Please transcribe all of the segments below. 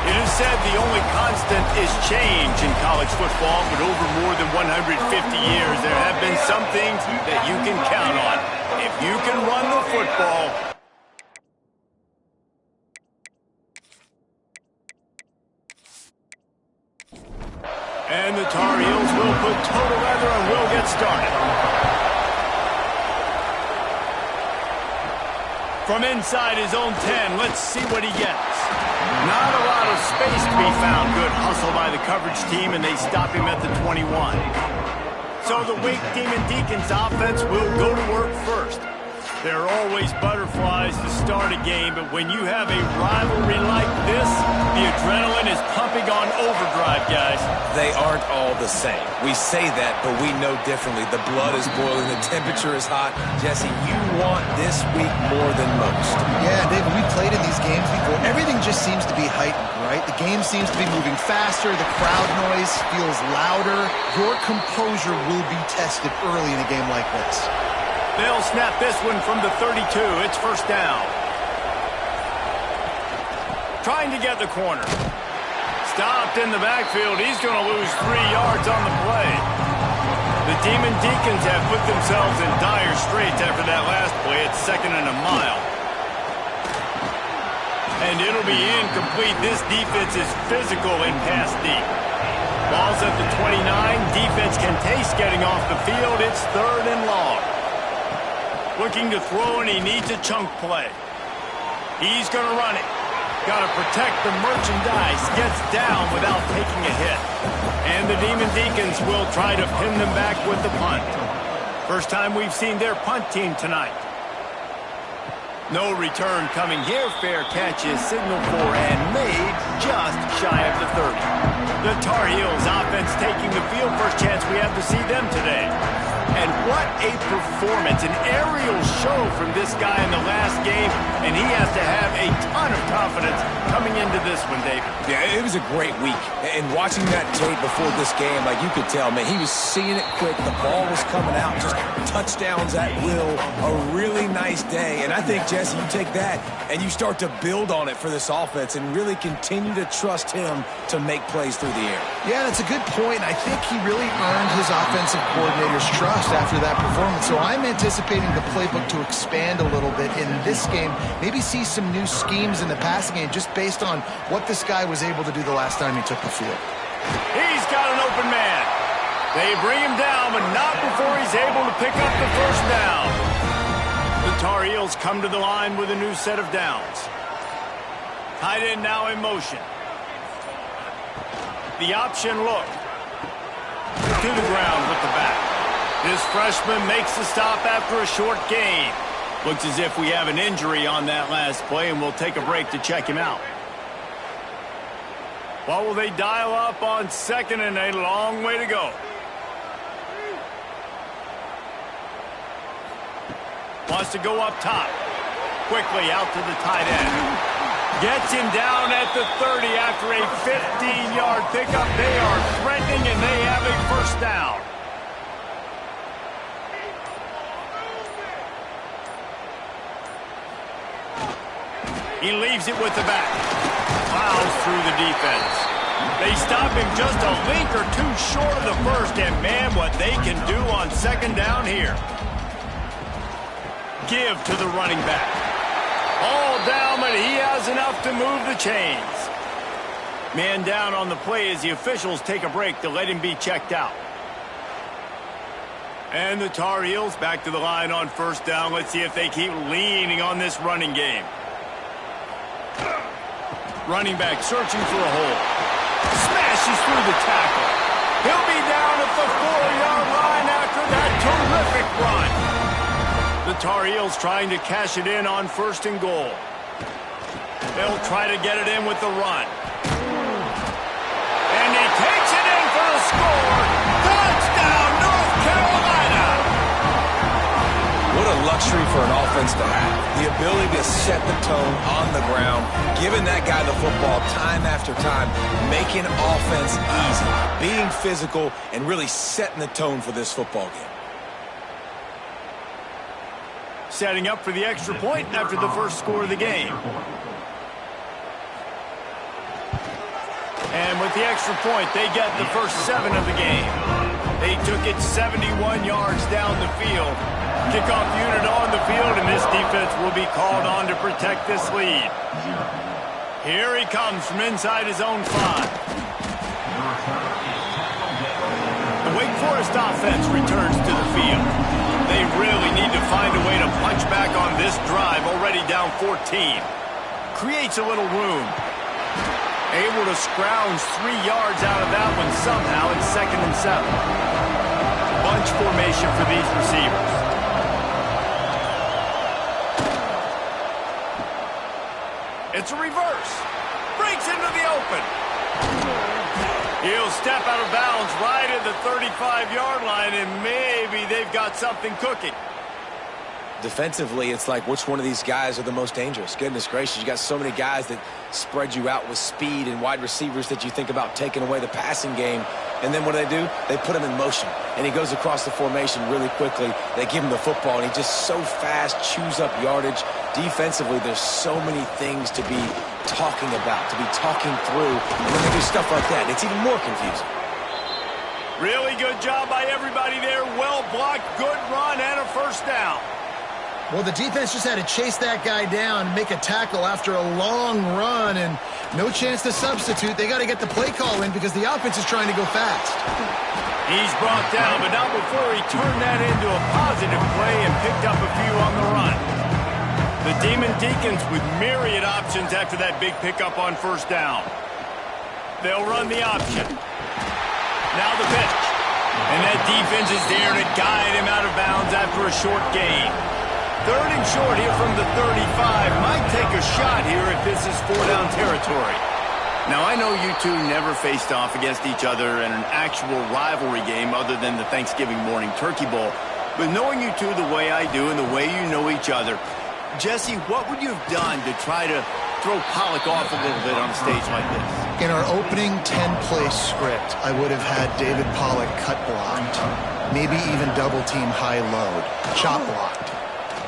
It is said the only constant is change in college football, but over more than 150 years, there have been some things that you can count on. If you can run the football, and the Tar Heels will put total leather and will get started. From inside his own 10, let's see what he gets. Not a lot of space to be found. Good hustle by the coverage team, and they stop him at the 21. So the Wake Demon Deacons offense will go to work first. There are always butterflies to start a game, but when you have a rivalry like this, the adrenaline is pumping on overdrive, guys. They aren't all the same. We say that, but we know differently. The blood is boiling, the temperature is hot. Jesse, you want this week more than most. Yeah, David, we played in these games before. Everything just seems to be heightened, right? The game seems to be moving faster. The crowd noise feels louder. Your composure will be tested early in a game like this. They'll snap this one from the 32. It's first down. Trying to get the corner. Stopped in the backfield. He's going to lose 3 yards on the play. The Demon Deacons have put themselves in dire straits after that last play. It's 2nd and a mile. And it'll be incomplete. This defense is physical and pass deep. Ball's at the 29. Defense can taste getting off the field. It's 3rd and long. Looking to throw, and he needs a chunk play. He's going to run it. Got to protect the merchandise. Gets down without taking a hit. And the Demon Deacons will try to pin them back with the punt. First time we've seen their punt team tonight. No return coming here. Fair catch is signaled for and made just shy of the 30. The Tar Heels offense taking the field. First chance we have to see them today. And what a performance, an aerial show from this guy in the last game, and he has to have a ton of confidence coming into this one, David. Yeah, it was a great week. And watching that tape before this game, like you could tell, man, he was seeing it quick. The ball was coming out, just touchdowns at will. A really nice day. And I think, Jesse, you take that and you start to build on it for this offense and really continue to trust him to make plays through the air. Yeah, that's a good point. I think he really earned his offensive coordinator's trust after that performance. So I'm anticipating the playbook to expand a little bit in this game. Maybe see some new schemes in the passing game just based on what this guy was able to do the last time he took the field. He's got an open man. They bring him down, but not before he's able to pick up the first down. The Tar Heels come to the line with a new set of downs. Tight end now in motion. The option look. To the ground with the back. This freshman makes the stop after a short gain. Looks as if we have an injury on that last play, and we'll take a break to check him out. What will they dial up on 2nd and a long way to go? Wants to go up top. Quickly out to the tight end. Gets him down at the 30 after a 15-yard pickup. They are threatening, and they have a first down. He leaves it with the back. Plows through the defense. They stop him just a link or two short of the first, and man, what they can do on 2nd down here. Give to the running back. All down, but he has enough to move the chains. Man down on the play as the officials take a break to let him be checked out. And the Tar Heels back to the line on 1st down. Let's see if they keep leaning on this running game. Running back searching for a hole. Smashes through the tackle. He'll be down at the 4-yard line after that terrific run. The Tar Heels trying to cash it in on 1st and goal. They'll try to get it in with the run. And he takes it in for the score. Touchdown, North Carolina! What a luxury for an offense to have. The ability to set the tone on the ground, giving that guy the football time after time, making offense easy, being physical, and really setting the tone for this football game. Setting up for the extra point after the first score of the game. And with the extra point, they get the first 7 of the game. They took it 71 yards down the field. Kickoff unit on the field, and this defense will be called on to protect this lead. Here he comes from inside his own 5. The Wake Forest offense returns to the field. They really need to find a way to punch back on this drive, already down 14. Creates a little room. Able to scrounge 3 yards out of that one somehow. It's 2nd and 7. Bunch formation for these receivers. It's a reverse. Breaks into the open. He'll step out of bounds right at the 35-yard line, and maybe they've got something cooking. Defensively, it's like, which one of these guys are the most dangerous? Goodness gracious, you got so many guys that spread you out with speed and wide receivers that you think about taking away the passing game. And then what do? They put him in motion, and he goes across the formation really quickly. They give him the football, and he just so fast chews up yardage. Defensively, there's so many things to be talking about, to be talking through. And when they do stuff like that, it's even more confusing. Really good job by everybody there. Well blocked, good run, and a first down. Well, the defense just had to chase that guy down and make a tackle after a long run, and no chance to substitute. They got to get the play call in because the offense is trying to go fast. He's brought down, but not before he turned that into a positive play and picked up a few on the run. The Demon Deacons with myriad options after that big pickup on first down. They'll run the option. Now the pitch. And that defense is there to guide him out of bounds after a short gain. 3rd and short here from the 35. Might take a shot here if this is 4-down territory. Now, I know you two never faced off against each other in an actual rivalry game other than the Thanksgiving morning Turkey Bowl. But knowing you two the way I do and the way you know each other, Jesse, what would you have done to try to throw Pollock off a little bit on a stage like this? In our opening 10-play script, I would have had David Pollock cut blocked, maybe even double-team high-load, chop blocked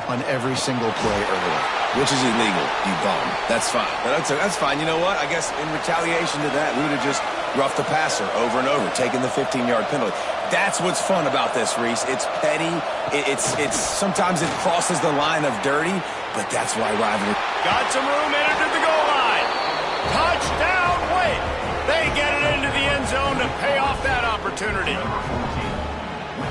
on every single play early. Which is illegal, you bum. That's fine. That's fine. You know what? I guess in retaliation to that, we would have just roughed the passer over and over, taking the 15-yard penalty. That's what's fun about this, Reese. It's petty. It's sometimes it crosses the line of dirty, but that's why rivalry. Got some room, entered to the goal line. Touchdown, Wake. They get it into the end zone to pay off that opportunity.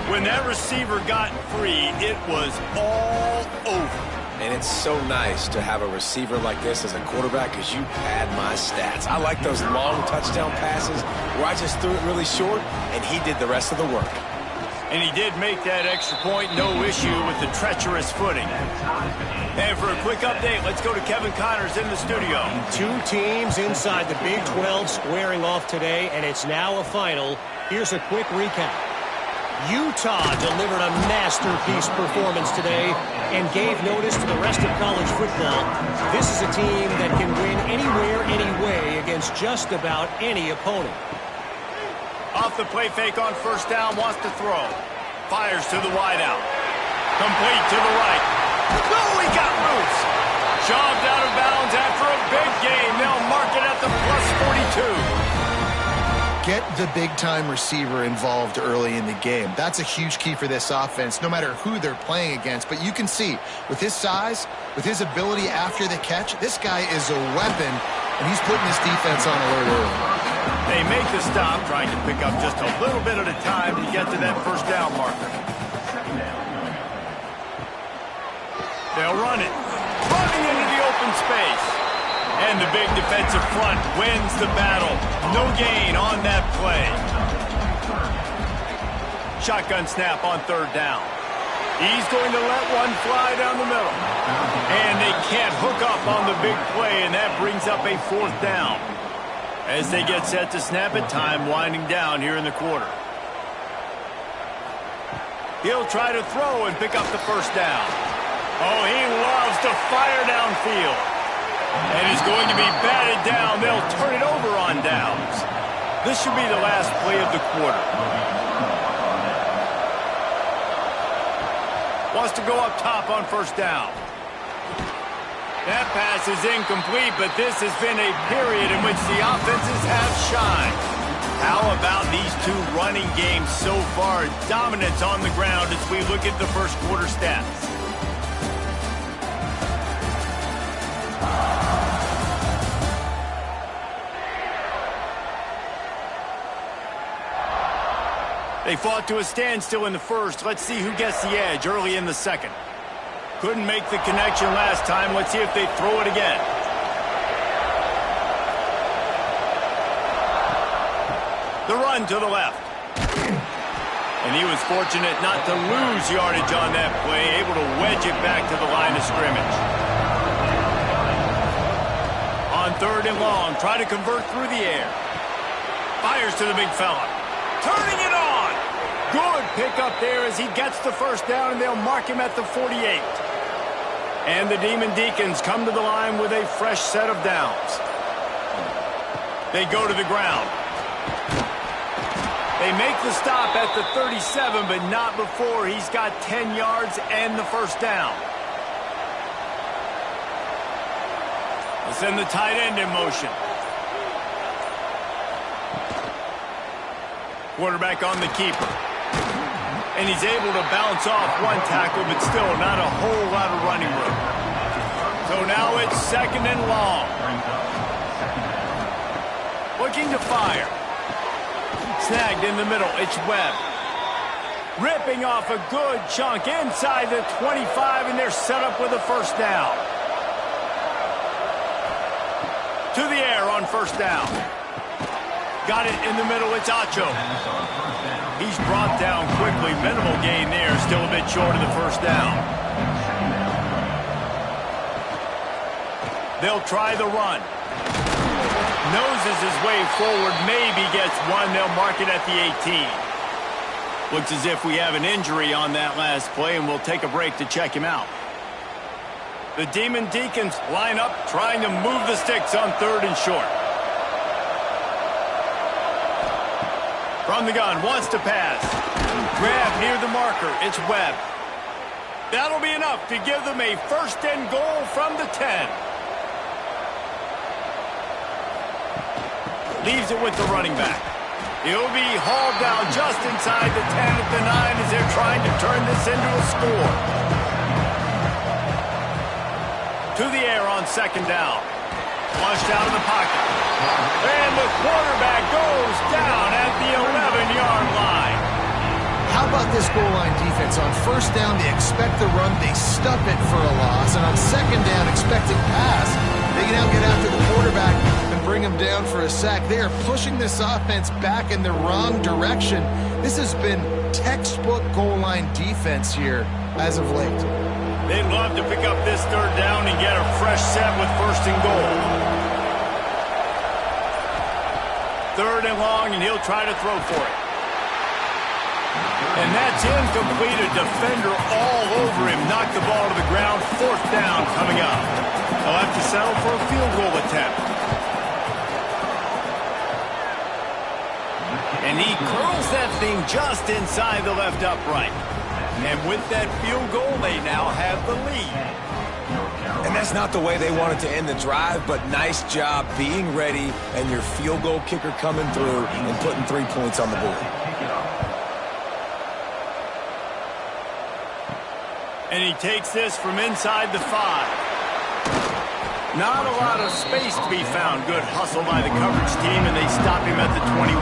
When that receiver got free, it was all over. And it's so nice to have a receiver like this as a quarterback because you pad my stats. I like those long touchdown passes where I just threw it really short, and he did the rest of the work. And he did make that extra point, no issue with the treacherous footing. And for a quick update, let's go to Kevin Connors in the studio. 2 teams inside the Big 12 squaring off today, and it's now a final. Here's a quick recap. Utah delivered a masterpiece performance today and gave notice to the rest of college football. This is a team that can win anywhere, anyway against just about any opponent. Off the play fake on first down, wants to throw. Fires to the wideout. Complete to the right. Oh, he got loose. Shoved out of bounds after a big gain. They'll mark it at the +42. Get the big-time receiver involved early in the game. That's a huge key for this offense, no matter who they're playing against. But you can see, with his size, with his ability after the catch, this guy is a weapon, and he's putting this defense on alert early. They make the stop, trying to pick up just a little bit at a time to get to that first down marker. They'll run it. Running into the open space. And the big defensive front wins the battle. No gain on that play. Shotgun snap on 3rd down. He's going to let one fly down the middle. And they can't hook up on the big play, and that brings up a 4th down. As they get set to snap it, time winding down here in the quarter. He'll try to throw and pick up the first down. Oh, he loves to fire downfield. And he's going to be batted down. They'll turn it over on downs. This should be the last play of the quarter. Wants to go up top on first down. That pass is incomplete, but this has been a period in which the offenses have shined. How about these two running games so far? Dominance on the ground as we look at the first quarter stats. They fought to a standstill in the first. Let's see who gets the edge early in the second. Couldn't make the connection last time. Let's see if they throw it again. The run to the left. And he was fortunate not to lose yardage on that play, able to wedge it back to the line of scrimmage. On 3rd and long, try to convert through the air. Fires to the big fella. Turning it on. Good pickup there as he gets the first down, and they'll mark him at the 48. And the Demon Deacons come to the line with a fresh set of downs. They go to the ground. They make the stop at the 37, but not before he's got 10 yards and the first down. They'll send the tight end in motion. Quarterback on the keeper. And he's able to bounce off one tackle, but still not a whole lot of running room. So now it's 2nd and long. Looking to fire. Snagged in the middle. It's Webb. Ripping off a good chunk inside the 25, and they're set up with a first down. To the air on first down. Got it in the middle. It's Acho. He's brought down quickly. Minimal gain there. Still a bit short of the first down. They'll try the run. Noses his way forward. Maybe gets one. They'll mark it at the 18. Looks as if we have an injury on that last play, and we'll take a break to check him out. The Demon Deacons line up, trying to move the sticks on 3rd and short. From the gun, wants to pass. Grab near the marker. It's Webb. That'll be enough to give them a 1st and goal from the 10. Leaves it with the running back. He'll be hauled down just inside the 10 at the 9 as they're trying to turn this into a score. To the air on 2nd down. Launched out of the pocket. And the quarterback goes down at the 11-yard line. How about this goal line defense? On 1st down, they expect the run. They stuff it for a loss. And on 2nd down, expecting pass. They can now get after the quarterback and bring him down for a sack. They are pushing this offense back in the wrong direction. This has been textbook goal line defense here as of late. They'd love to pick up this 3rd down and get a fresh set with 1st and goal. 3rd and long, and he'll try to throw for it. And that's incomplete. A defender all over him. Knocked the ball to the ground. 4th down coming up. They'll have to settle for a field goal attempt. And he curls that thing just inside the left upright. And with that field goal, they now have the lead. And that's not the way they wanted to end the drive, but nice job being ready and your field goal kicker coming through and putting 3 points on the board. And he takes this from inside the 5. Not a lot of space to be found. Good hustle by the coverage team, and they stop him at the 21.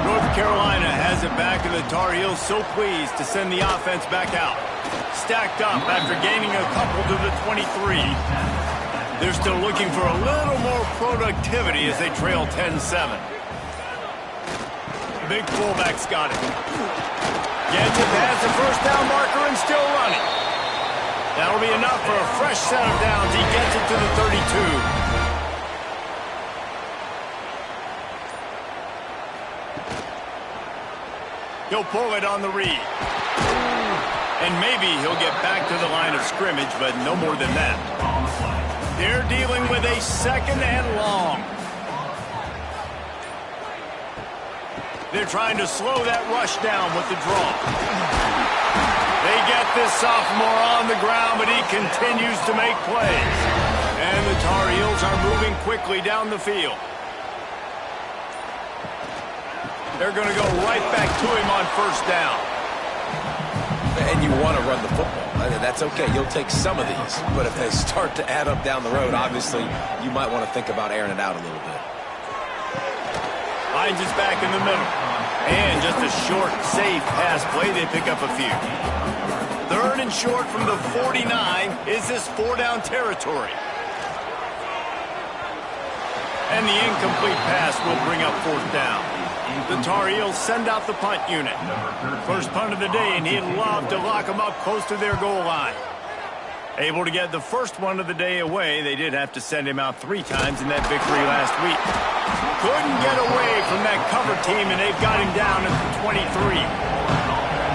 North Carolina has it back, and the Tar Heels so pleased to send the offense back out. Stacked up after gaining a couple to the 23. They're still looking for a little more productivity as they trail 10-7. Big fullback's got it. Gets it past the first down marker and still running. That'll be enough for a fresh set of downs. He gets it to the 32. He'll pull it on the read. And maybe he'll get back to the line of scrimmage, but no more than that. They're dealing with a 2nd and long. They're trying to slow that rush down with the draw. They get this sophomore on the ground, but he continues to make plays. And the Tar Heels are moving quickly down the field. They're going to go right back to him on first down. And you want to run the football. That's okay. You'll take some of these. But if they start to add up down the road, obviously, you might want to think about airing it out a little bit. Hines is back in the middle. And just a short, safe pass play. They pick up a few. 3rd and short from the 49. Is this 4-down territory? And the incomplete pass will bring up 4th down. The Tar Heels send out the punt unit. First punt of the day, and he'd love to lock them up close to their goal line. Able to get the first one of the day away. They did have to send him out 3 times in that victory last week. Couldn't get away from that cover team, and they've got him down at the 23.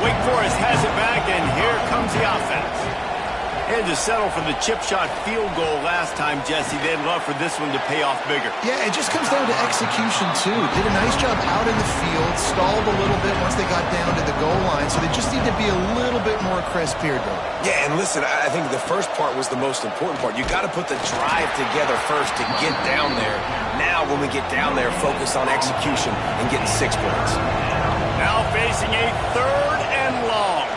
Wake Forest has it back, and here comes the offense. They had to settle for the chip shot field goal last time, Jesse. They'd love for this one to pay off bigger. Yeah, it just comes down to execution, too. Did a nice job out in the field, stalled a little bit once they got down to the goal line, so they just need to be a little bit more crisp here, though. Yeah, and listen, I think the first part was the most important part. You got to put the drive together first to get down there. Now, when we get down there, focus on execution and getting 6 points. Now facing a 3rd and long.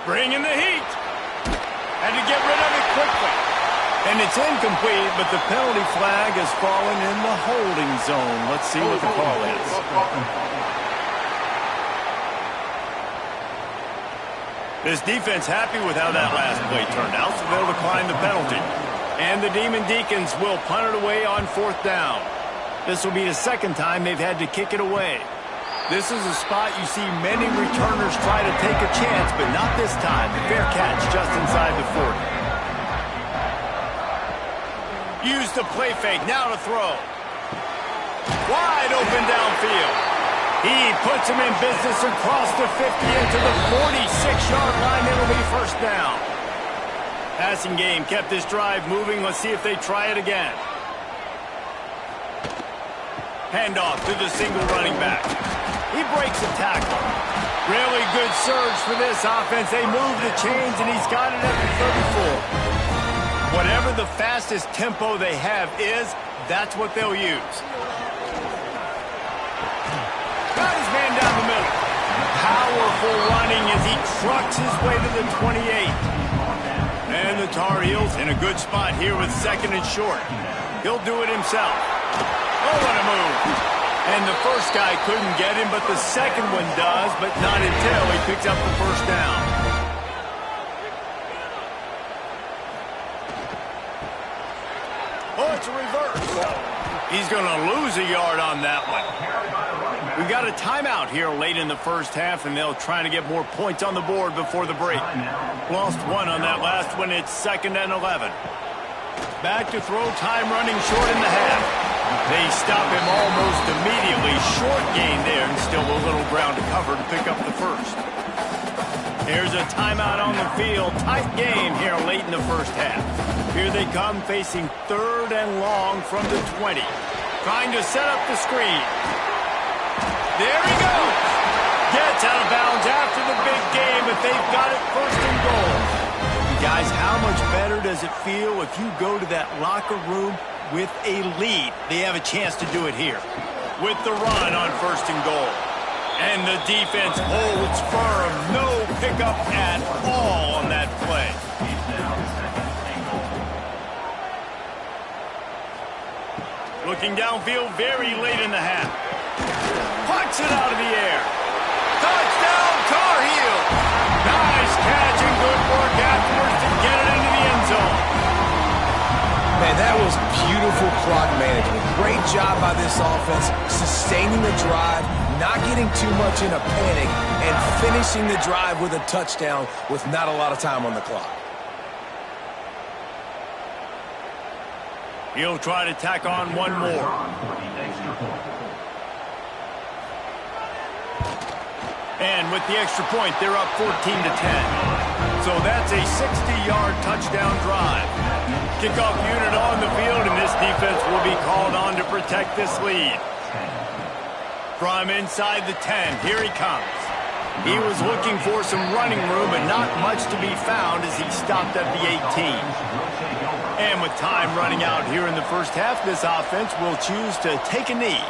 Bringing the heat. Had to get rid of it quickly. And it's incomplete, but the penalty flag has fallen in the holding zone. Let's see what the call is. This defense happy with how that last play turned out, so they'll decline the penalty. And the Demon Deacons will punt it away on 4th down. This will be the 2nd time they've had to kick it away. This is a spot you see many returners try to take a chance, but not this time. Fair catch just inside the 40. Use the play fake, now to throw. Wide open downfield. He puts him in business across the 50 into the 46-yard line. It'll be 1st down. Passing game kept this drive moving. Let's see if they try it again. Handoff to the single running back. He breaks a tackle. Really good surge for this offense. They move the chains, and he's got it at the 34. Whatever the fastest tempo they have is, that's what they'll use. Got his man down the middle. Powerful running as he trucks his way to the 28. And the Tar Heels in a good spot here with 2nd and short. He'll do it himself. Oh, what a move. And the first guy couldn't get him, but the second one does, but not until he picks up the 1st down. Oh, it's a reverse. He's going to lose a yard on that one. We've got a timeout here late in the 1st half, and they'll try to get more points on the board before the break. Lost 1 on that last one. It's 2nd and 11. Back to throw, time running short in the half. They stop him almost immediately. Short gain there, and still a little ground to cover to pick up the 1st. Here's a timeout on the field. Tight game here late in the 1st half. Here they come facing 3rd and long from the 20. Trying to set up the screen. There he goes. Gets out of bounds after the big game, but they've got it 1st and goal. Guys, how much better does it feel if you go to that locker room with a lead? They have a chance to do it here. With the run on 1st and goal. And the defense holds firm. No pickup at all on that play. Looking downfield very late in the half. Pucks it out of the air. Touchdown, Tar Heels. Nice catch and good work afterwards to get it into the end zone. Man, that was beautiful clock management. Great job by this offense, sustaining the drive, not getting too much in a panic, and finishing the drive with a touchdown with not a lot of time on the clock. He'll try to tack on one more. And with the extra point, they're up 14-10. So that's a 60-yard touchdown drive. Kickoff unit on the field, and this defense will be called on to protect this lead. From inside the 10, here he comes. He was looking for some running room, but not much to be found as he stopped at the 18. And with time running out here in the first half, this offense will choose to take a knee.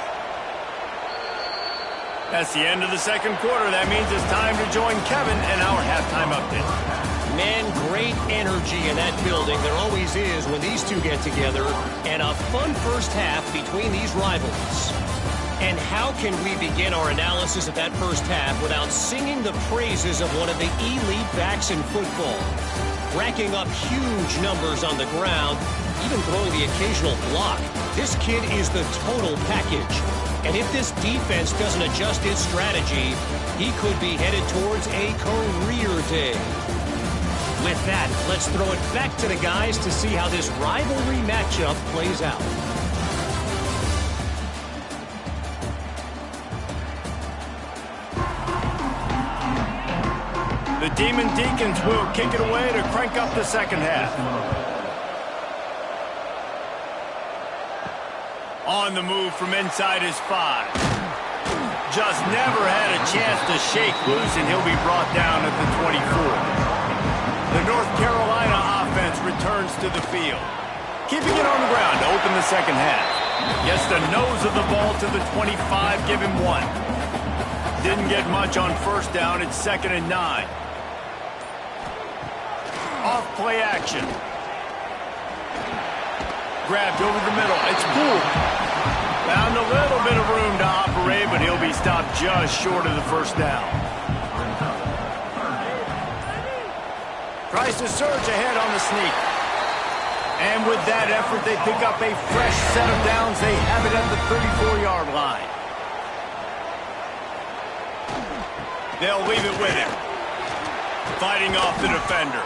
That's the end of the second quarter. That means it's time to join Kevin in our halftime update. Man, great energy in that building. There always is when these two get together. And a fun first half between these rivals. And how can we begin our analysis of that first half without singing the praises of one of the elite backs in football? Racking up huge numbers on the ground, even throwing the occasional block. This kid is the total package. And if this defense doesn't adjust its strategy, he could be headed towards a career day. With that, let's throw it back to the guys to see how this rivalry matchup plays out. The Demon Deacons will kick it away to crank up the second half. On the move from inside his 5. Just never had a chance to shake loose, and he'll be brought down at the 24. The North Carolina offense returns to the field. Keeping it on the ground to open the second half. Gets the nose of the ball to the 25, give him 1. Didn't get much on first down, it's 2nd and 9. Off play action. Grabbed over the middle. It's Poole. Found a little bit of room to operate, but he'll be stopped just short of the first down. Tries to surge ahead on the sneak. And with that effort, they pick up a fresh set of downs. They have it at the 34-yard line. They'll leave it with him. Fighting off the defender.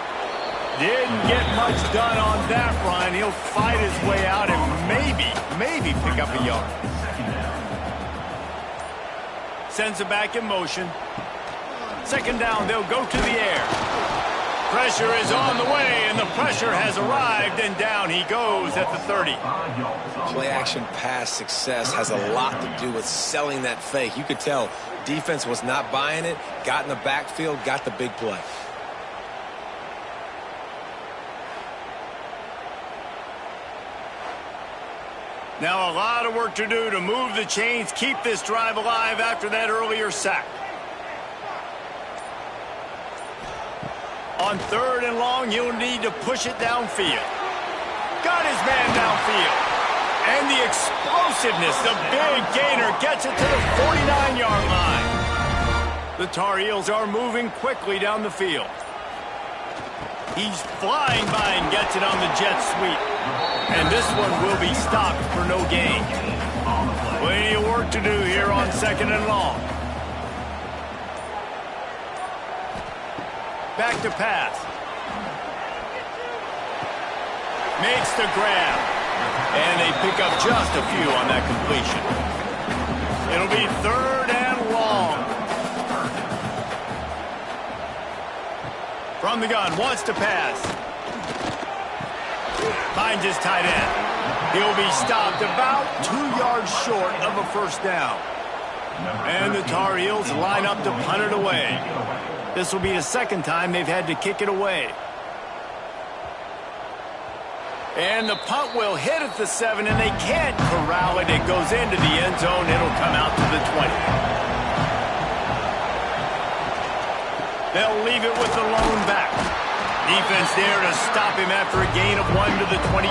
Didn't get much done on that run. He'll fight his way out and maybe pick up a yard. Sends it back in motion. 2nd down, they'll go to the air. Pressure is on the way, and the pressure has arrived, and down he goes at the 30. Play-action pass success has a lot to do with selling that fake. You could tell defense was not buying it, got in the backfield, got the big play. Now a lot of work to do to move the chains, keep this drive alive after that earlier sack. On 3rd and long, he'll need to push it downfield. Got his man downfield. And the explosiveness, the big gainer gets it to the 49-yard line. The Tar Heels are moving quickly down the field. He's flying by and gets it on the jet sweep. And this one will be stopped for no gain. Plenty of work to do here on 2nd and long. Back to pass. Makes the grab. And they pick up just a few on that completion. It'll be 3rd and long. From the gun, wants to pass. Finds his tight end. He'll be stopped about 2 yards short of a first down. And the Tar Heels line up to punt it away. This will be the 2nd time they've had to kick it away. And the punt will hit at the 7, and they can't corral it. It goes into the end zone. It'll come out to the 20. They'll leave it with the lone back. Defense there to stop him after a gain of 1 to the 22.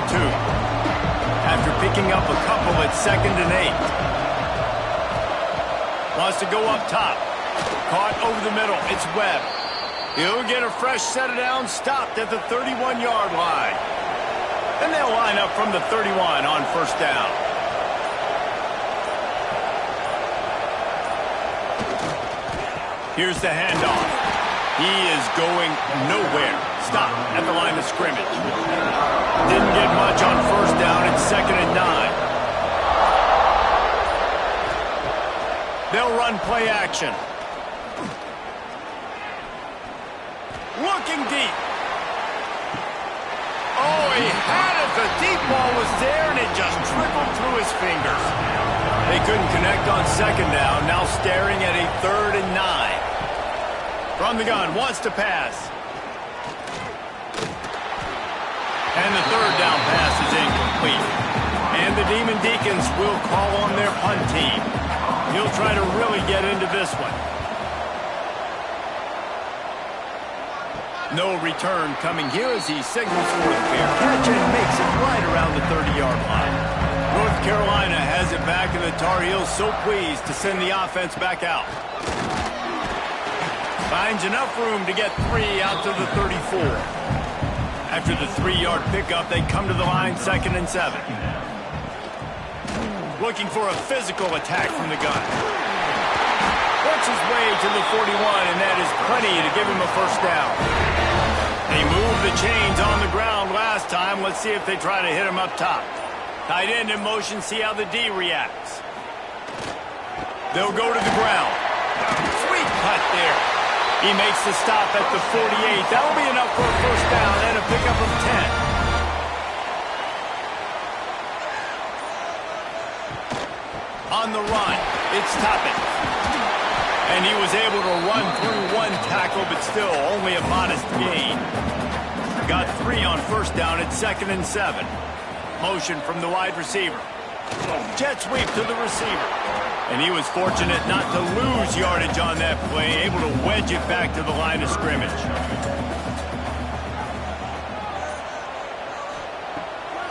After picking up a couple at 2nd and 8. Wants to go up top. Caught over the middle. It's Webb. He'll get a fresh set of downs, stopped at the 31-yard line. And they'll line up from the 31 on first down. Here's the handoff. He is going nowhere. Stop at the line of scrimmage. Didn't get much on first down. It's 2nd and 9. They'll run play action. Looking deep. Oh, he had it. The deep ball was there, and it just trickled through his fingers. They couldn't connect on second down. Now staring at a 3rd and 9. From the gun, wants to pass. And the 3rd down pass is incomplete. And the Demon Deacons will call on their punt team. He'll try to really get into this one. No return coming here as he signals for the fair catch and makes it right around the 30-yard line. North Carolina has it back, and the Tar Heels so pleased to send the offense back out. Finds enough room to get 3 out to the 34. After the 3-yard pickup, they come to the line 2nd and 7. Looking for a physical attack from the gun. Works his way to the 41, and that is plenty to give him a 1st down. They moved the chains on the ground last time. Let's see if they try to hit him up top. Tight end in motion, see how the D reacts. They'll go to the ground. Sweet cut there. He makes the stop at the 48. That'll be enough for a 1st down and a pickup of 10. On the run, it's Toppin. And he was able to run through 1 tackle, but still only a modest gain. Got 3 on 1st down at 2nd and 7. Motion from the wide receiver. Jet sweep to the receiver. And he was fortunate not to lose yardage on that play, able to wedge it back to the line of scrimmage.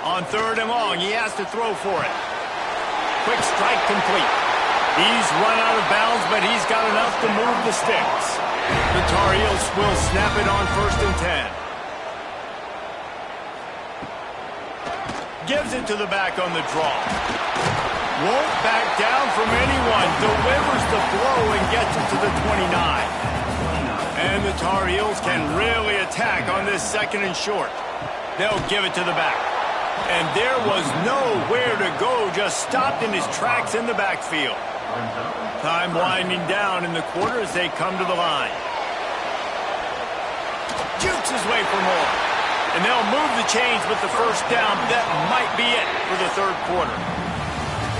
On 3rd and long, he has to throw for it. Quick strike complete. He's run out of bounds, but he's got enough to move the sticks. The Tar Heels will snap it on 1st and 10. Gives it to the back on the draw. Won't back down from anyone. Delivers the blow and gets it to the 29. And the Tar Heels can really attack on this 2nd and short. They'll give it to the back. And there was nowhere to go, just stopped in his tracks in the backfield. Time winding down in the quarter as they come to the line. Jukes his way for more. And they'll move the chains with the 1st down. That might be it for the 3rd quarter.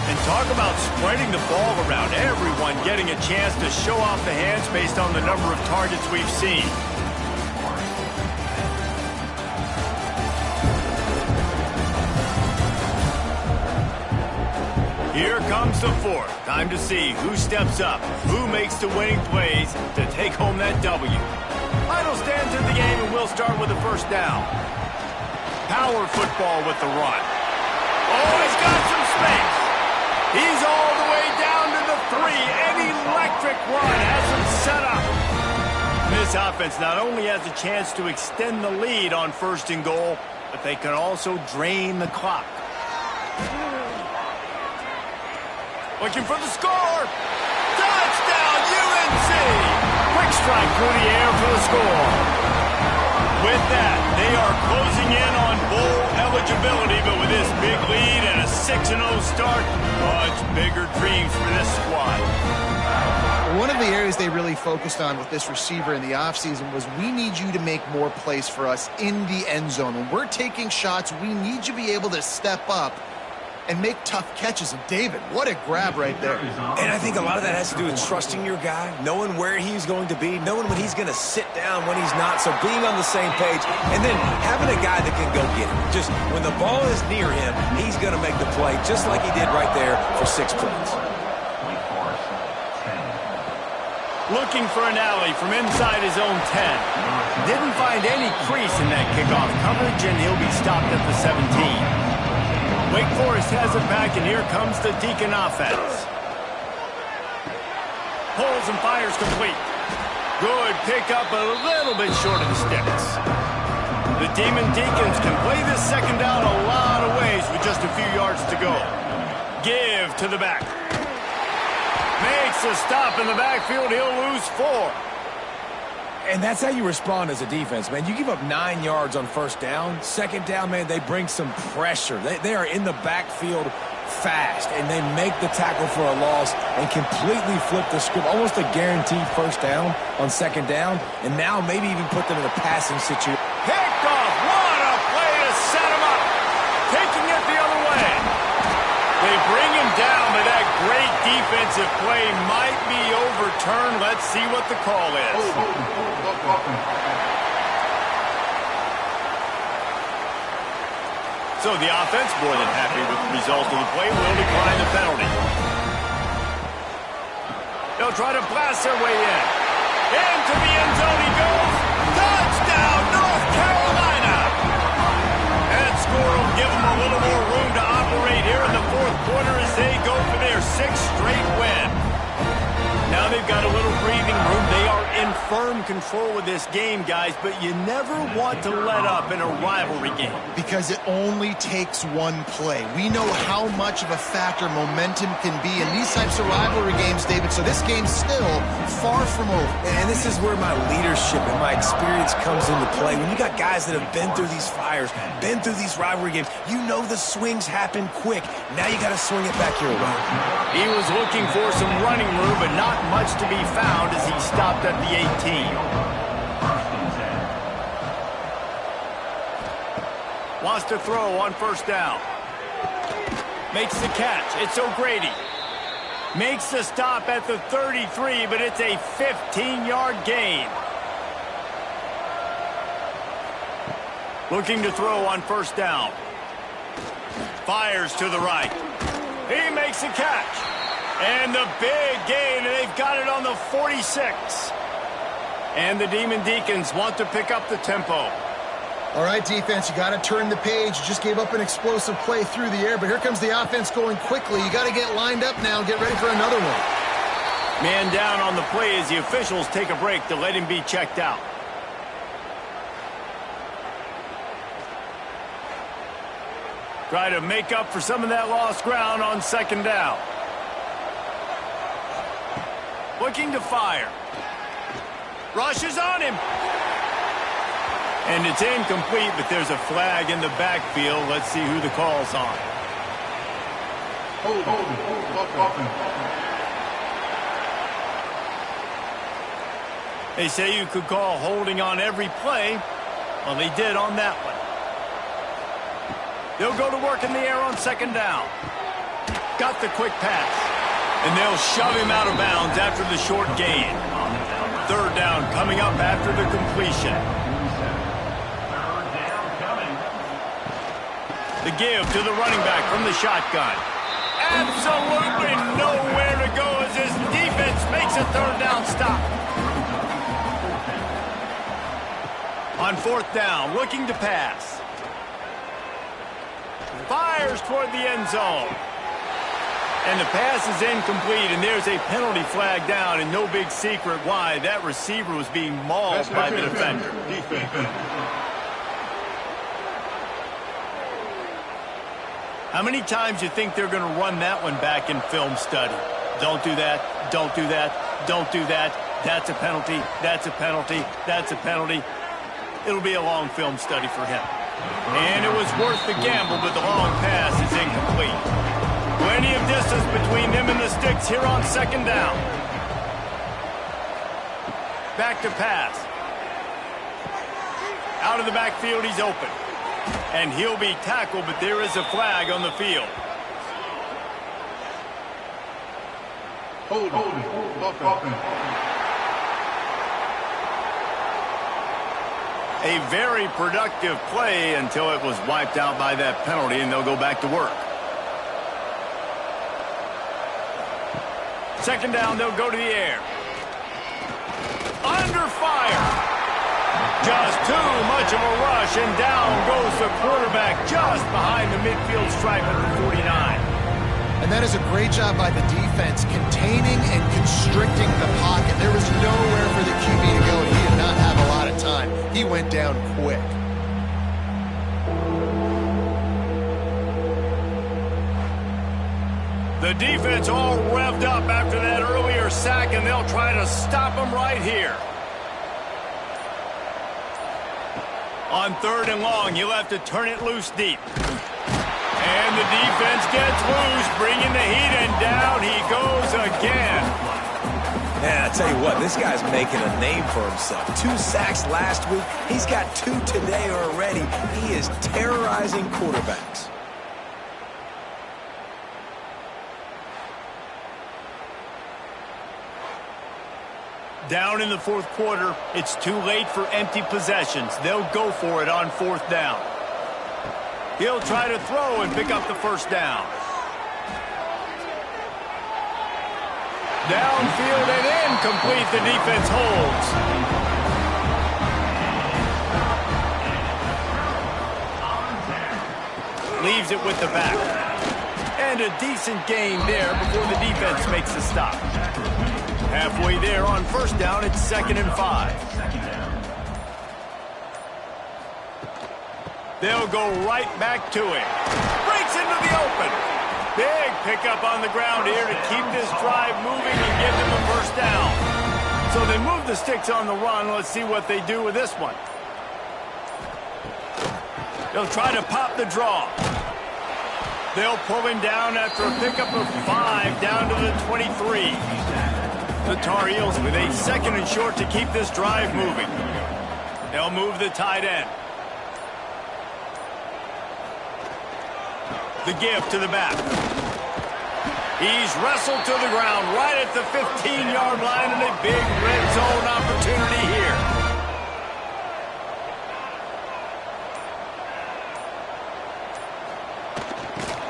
And talk about spreading the ball around. Everyone getting a chance to show off the hands based on the number of targets we've seen. Here comes the 4th. Time to see who steps up, who makes the winning plays to take home that W. Final stands in the game, and we'll start with the 1st down. Power football with the run. Oh, he's got some space. He's all the way down to the 3. An electric run has him set up. This offense not only has a chance to extend the lead on 1st and goal, but they can also drain the clock. Looking for the score. Touchdown, UNC! Quick strike through the air for the score. With that, they are closing in on bowl eligibility, but with this big lead and a 6-0 start, much bigger dreams for this squad. One of the areas they really focused on with this receiver in the offseason was we need you to make more plays for us in the end zone. When we're taking shots, we need you to be able to step up and make tough catches. And David, what a grab right there. And I think a lot of that has to do with trusting your guy, knowing where he's going to be, knowing when he's going to sit down, when he's not. So being on the same page, and then having a guy that can go get it. Just when the ball is near him, he's going to make the play, just like he did right there for 6 points. Looking for an alley from inside his own 10. Didn't find any crease in that kickoff coverage, and he'll be stopped at the 17. Wake Forest has it back, and here comes the Deacon offense. Pulls and fires complete. Good pickup, a little bit short of the sticks. The Demon Deacons can play this 2nd down a lot of ways with just a few yards to go. Give to the back. Makes a stop in the backfield. He'll lose 4. And that's how you respond as a defense, man. You give up 9 yards on 1st down. 2nd down, man, they bring some pressure. They are in the backfield fast, and they make the tackle for a loss and completely flip the script. Almost a guaranteed 1st down on 2nd down, and now maybe even put them in a passing situation. Picked off. What a play to set him up. Taking it the other way. They bring him down, but that great defensive play might be overturned. Let's see what the call is. So the offense, more than happy with the result of the play, will decline the penalty. They'll try to blast their way in. Into the end zone he goes. Touchdown, North Carolina! That score will give them a little more room to operate here in the fourth quarter as they go for their sixth straight win. Now they've got a little breathing room. They are in firm control of this game, guys, but you never want to let up in a rivalry game. Because it only takes one play. We know how much of a factor momentum can be in these types of rivalry games, David, so this game's still far from over. And this is where my leadership and my experience comes into play. When you got guys that have been through these fires, been through these rivalry games, you know the swings happen quick. Now you got to swing it back your way. He was looking for some running room, but not much to be found as he stopped at the 18. Wants to throw on first down. Makes the catch. It's O'Grady. Makes the stop at the 33, but it's a 15-yard gain. Looking to throw on first down. Fires to the right. He makes the catch. And the big gain, and they've got it on the 46. And the Demon Deacons want to pick up the tempo. All right, defense, you got to turn the page. You just gave up an explosive play through the air, but here comes the offense going quickly. You got to get lined up now and get ready for another one. Man down on the play as the officials take a break to let him be checked out. Try to make up for some of that lost ground on second down. Looking to fire. Rushes on him. And it's incomplete, but there's a flag in the backfield. Let's see who the call's on. They say you could call holding on every play. Well, they did on that one. They'll go to work in the air on second down. Got the quick pass. And they'll shove him out of bounds after the short gain. Third down coming up after the completion. The give to the running back from the shotgun. Absolutely nowhere to go as his defense makes a third down stop. On fourth down, looking to pass. Fires toward the end zone. And the pass is incomplete, and there's a penalty flag down, and no big secret why. That receiver was being mauled by the defender. How many times do you think they're going to run that one back in film study? Don't do that, don't do that, don't do that. That's a penalty, that's a penalty, that's a penalty. It'll be a long film study for him. And it was worth the gamble, but the long pass is incomplete. Plenty of distance between them and the sticks here on second down. Back to pass. Out of the backfield, he's open. And he'll be tackled, but there is a flag on the field. A very productive play until it was wiped out by that penalty, and they'll go back to work. Second down, they'll go to the air. Under fire. Just too much of a rush, and down goes the quarterback just behind the midfield stripe at the 49. And that is a great job by the defense, containing and constricting the pocket. There was nowhere for the QB to go, and he did not have a lot of time. He went down quick. The defense all revved up after that earlier sack, and they'll try to stop him right here. On third and long, you'll have to turn it loose deep. And the defense gets loose, bringing the heat, and down he goes again. Man, I tell you what, this guy's making a name for himself. 2 sacks last week. He's got 2 today already. He is terrorizing quarterbacks. Down in the fourth quarter, it's too late for empty possessions. They'll go for it on fourth down. He'll try to throw and pick up the first down. Downfield and incomplete. The defense holds. Leaves it with the back. And a decent gain there before the defense makes the stop. Halfway there on first down, it's 2nd and 5. They'll go right back to him. Breaks into the open. Big pickup on the ground here to keep this drive moving and give them a first down. So they move the sticks on the run. Let's see what they do with this one. They'll try to pop the draw. They'll pull him down after a pickup of 5 down to the 23. The Tar Heels with a 2nd and short to keep this drive moving. They'll move the tight end. The give to the back. He's wrestled to the ground right at the 15-yard line and a big red zone opportunity here.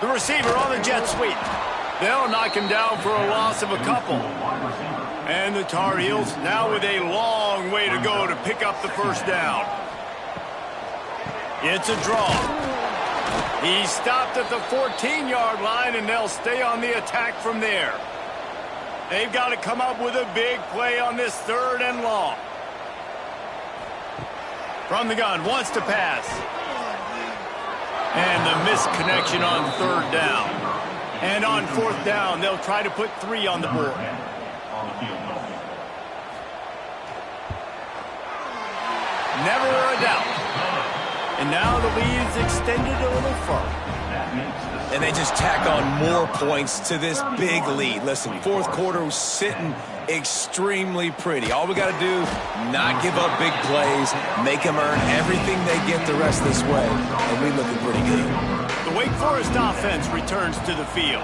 The receiver on the jet sweep. They'll knock him down for a loss of a couple. And the Tar Heels now with a long way to go to pick up the first down. It's a draw. He stopped at the 14-yard line, and they'll stay on the attack from there. They've got to come up with a big play on this 3rd and long. From the gun, wants to pass. And the misconnection on 3rd down. And on 4th down, they'll try to put 3 on the board. Never a doubt. And now the lead is extended a little further. And they just tack on more points to this big lead. Listen, 4th quarter was sitting extremely pretty. All we got to do, not give up big plays, make them earn everything they get the rest of this way, and we're looking pretty good. The Wake Forest offense returns to the field.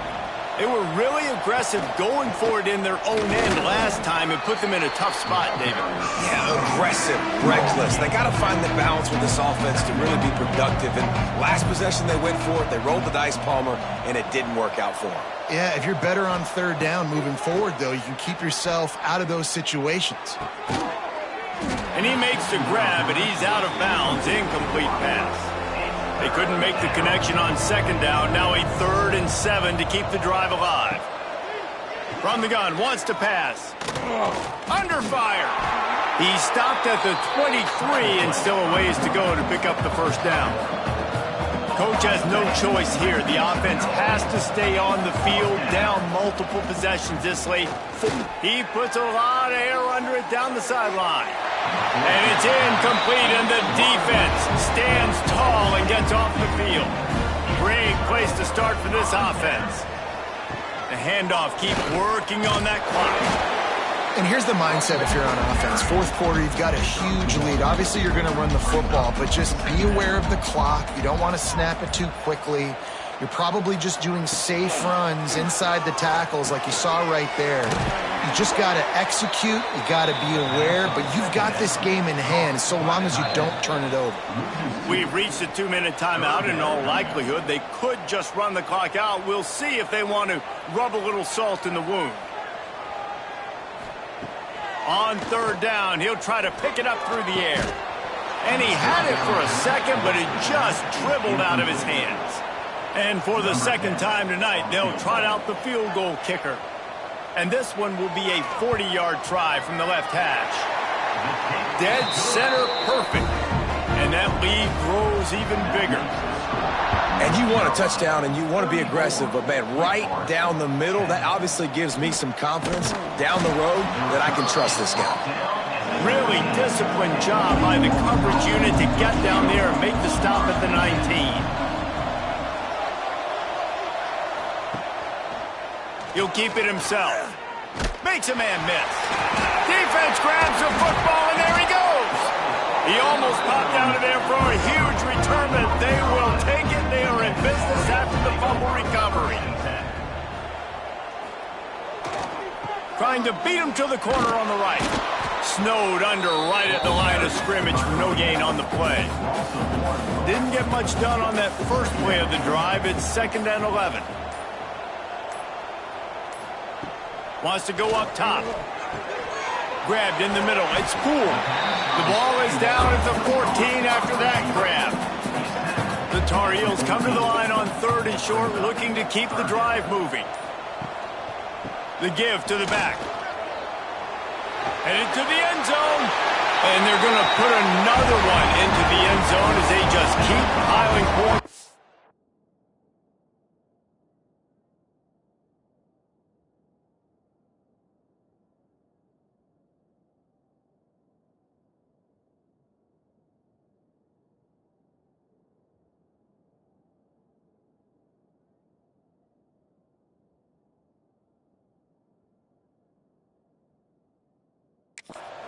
They were really aggressive going for it in their own end last time and put them in a tough spot, David. Yeah, aggressive, reckless. They got to find the balance with this offense to really be productive. And last possession they went for it, they rolled the dice, Palmer, and it didn't work out for them. Yeah, if you're better on 3rd down moving forward, though, you can keep yourself out of those situations. And he makes the grab, and he's out of bounds. Incomplete pass. They couldn't make the connection on 2nd down. Now a 3rd and 7 to keep the drive alive. From the gun, wants to pass. Under fire. He stopped at the 23 and still a ways to go to pick up the first down. Coach has no choice here. The offense has to stay on the field, down multiple possessions this late. He puts a lot of air under it down the sideline. And it's incomplete, and the defense stands tall and gets off the field. Great place to start for this offense. The handoff, keep working on that clock. And here's the mindset if you're on offense. 4th quarter, you've got a huge lead. Obviously, you're going to run the football, but just be aware of the clock. You don't want to snap it too quickly. You're probably just doing safe runs inside the tackles like you saw right there. You just got to execute. You got to be aware, but you've got this game in hand so long as you don't turn it over. We've reached a 2-minute timeout. In all likelihood, they could just run the clock out. We'll see if they want to rub a little salt in the wound. On 3rd down, he'll try to pick it up through the air. And he had it for a second, but it just dribbled out of his hands. And for the 2nd time tonight, they'll trot out the field goal kicker. And this one will be a 40-yard try from the left hash. Dead center perfect. And that lead grows even bigger. And you want a touchdown and you want to be aggressive, but, man, right down the middle, that obviously gives me some confidence down the road that I can trust this guy. Really disciplined job by the coverage unit to get down there and make the stop at the 19. He'll keep it himself. Makes a man miss. Defense grabs the football, and there he goes. He almost popped out of there for a huge return, but they will take it. They are in business after the fumble recovery. Trying to beat him to the corner on the right. Snowed under right at the line of scrimmage for no gain on the play. Didn't get much done on that first play of the drive. It's 2nd and 11. Wants to go up top. Grabbed in the middle. It's Poole. The ball is down at the 14 after that grab. The Tar Heels come to the line on 3rd and short, looking to keep the drive moving. The give to the back. Headed to the end zone. And they're going to put another one into the end zone as they just keep piling points.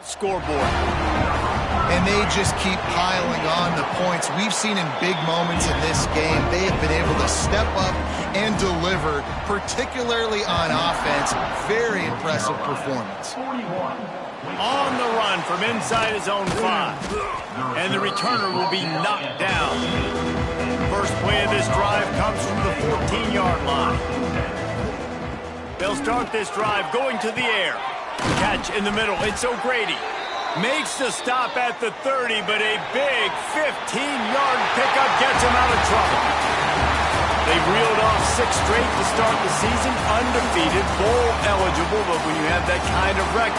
Scoreboard. And they just keep piling on the points. We've seen in big moments in this game, they have been able to step up and deliver, particularly on offense. Very impressive performance. On the run from inside his own 5. And the returner will be knocked down. First play of this drive comes from the 14-yard line. They'll start this drive going to the air. Catch in the middle. It's O'Grady. Makes the stop at the 30, but a big 15-yard pickup gets him out of trouble. They've reeled off 6 straight to start the season, undefeated, bowl eligible, but when you have that kind of record,